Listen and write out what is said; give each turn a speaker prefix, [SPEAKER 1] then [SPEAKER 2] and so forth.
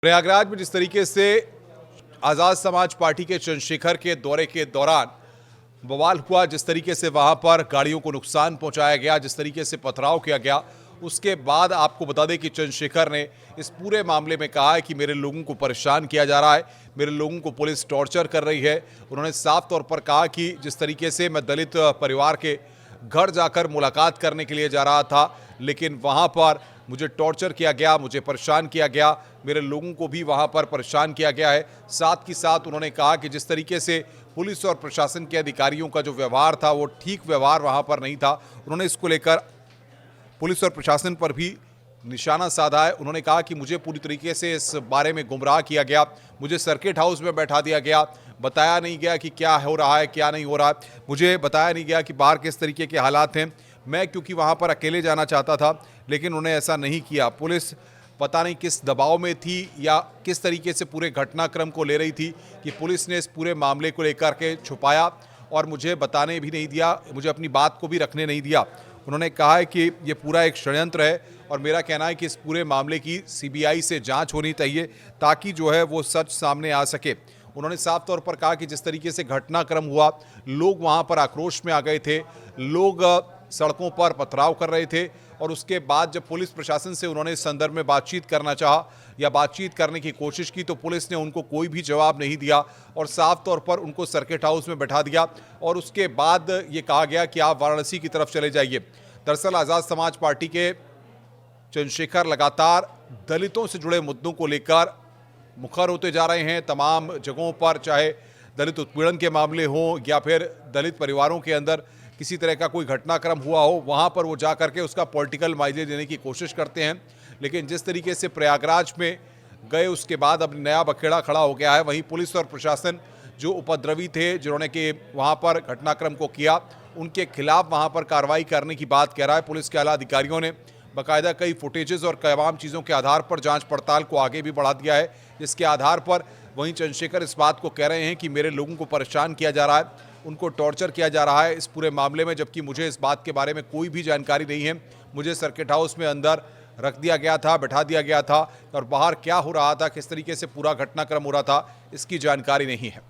[SPEAKER 1] प्रयागराज में जिस तरीके से आज़ाद समाज पार्टी के चंद्रशेखर के दौरे के दौरान बवाल हुआ, जिस तरीके से वहां पर गाड़ियों को नुकसान पहुंचाया गया, जिस तरीके से पथराव किया गया, उसके बाद आपको बता दें कि चंद्रशेखर ने इस पूरे मामले में कहा है कि मेरे लोगों को परेशान किया जा रहा है, मेरे लोगों को पुलिस टॉर्चर कर रही है। उन्होंने साफ तौर पर कहा कि जिस तरीके से मैं दलित परिवार के घर जाकर मुलाकात करने के लिए जा रहा था, लेकिन वहां पर मुझे टॉर्चर किया गया, मुझे परेशान किया गया, मेरे लोगों को भी वहां पर परेशान किया गया है। साथ ही साथ उन्होंने कहा कि जिस तरीके से पुलिस और प्रशासन के अधिकारियों का जो व्यवहार था वो ठीक व्यवहार वहां पर नहीं था। उन्होंने इसको लेकर पुलिस और प्रशासन पर भी निशाना साधा है। उन्होंने कहा कि मुझे पूरी तरीके से इस बारे में गुमराह किया गया, मुझे सर्किट हाउस में बैठा दिया गया, बताया नहीं गया कि क्या हो रहा है क्या नहीं हो रहा है, मुझे बताया नहीं गया कि बाहर किस तरीके के हालात हैं। मैं क्योंकि वहां पर अकेले जाना चाहता था, लेकिन उन्होंने ऐसा नहीं किया। पुलिस पता नहीं किस दबाव में थी या किस तरीके से पूरे घटनाक्रम को ले रही थी कि पुलिस ने इस पूरे मामले को लेकर के छुपाया और मुझे बताने भी नहीं दिया, मुझे अपनी बात को भी रखने नहीं दिया। उन्होंने कहा है कि ये पूरा एक षड्यंत्र है और मेरा कहना है कि इस पूरे मामले की सीबीआई से जांच होनी चाहिए ताकि जो है वो सच सामने आ सके। उन्होंने साफ तौर पर कहा कि जिस तरीके से घटनाक्रम हुआ, लोग वहां पर आक्रोश में आ गए थे, लोग सड़कों पर पथराव कर रहे थे और उसके बाद जब पुलिस प्रशासन से उन्होंने इस संदर्भ में बातचीत करना चाहा या बातचीत करने की कोशिश की तो पुलिस ने उनको कोई भी जवाब नहीं दिया और साफ तौर पर उनको सर्किट हाउस में बैठा दिया और उसके बाद ये कहा गया कि आप वाराणसी की तरफ चले जाइए। दरअसल आज़ाद समाज पार्टी के चंद्रशेखर लगातार दलितों से जुड़े मुद्दों को लेकर मुखर होते जा रहे हैं। तमाम जगहों पर चाहे दलित उत्पीड़न के मामले हों या फिर दलित परिवारों के अंदर किसी तरह का कोई घटनाक्रम हुआ हो, वहां पर वो जा करके उसका पॉलिटिकल माइलेज देने की कोशिश करते हैं। लेकिन जिस तरीके से प्रयागराज में गए उसके बाद अब नया बखेड़ा खड़ा हो गया है। वहीं पुलिस और प्रशासन जो उपद्रवी थे, जिन्होंने कि वहां पर घटनाक्रम को किया, उनके खिलाफ वहां पर कार्रवाई करने की बात कह रहा है। पुलिस के आला अधिकारियों ने बाकायदा कई फुटेजेस और तमाम चीज़ों के आधार पर जांच पड़ताल को आगे भी बढ़ा दिया है, जिसके आधार पर वहीं चंद्रशेखर इस बात को कह रहे हैं कि मेरे लोगों को परेशान किया जा रहा है, उनको टॉर्चर किया जा रहा है इस पूरे मामले में, जबकि मुझे इस बात के बारे में कोई भी जानकारी नहीं है। मुझे सर्किट हाउस में अंदर रख दिया गया था, बैठा दिया गया था और बाहर क्या हो रहा था, किस तरीके से पूरा घटनाक्रम हो रहा था, इसकी जानकारी नहीं है।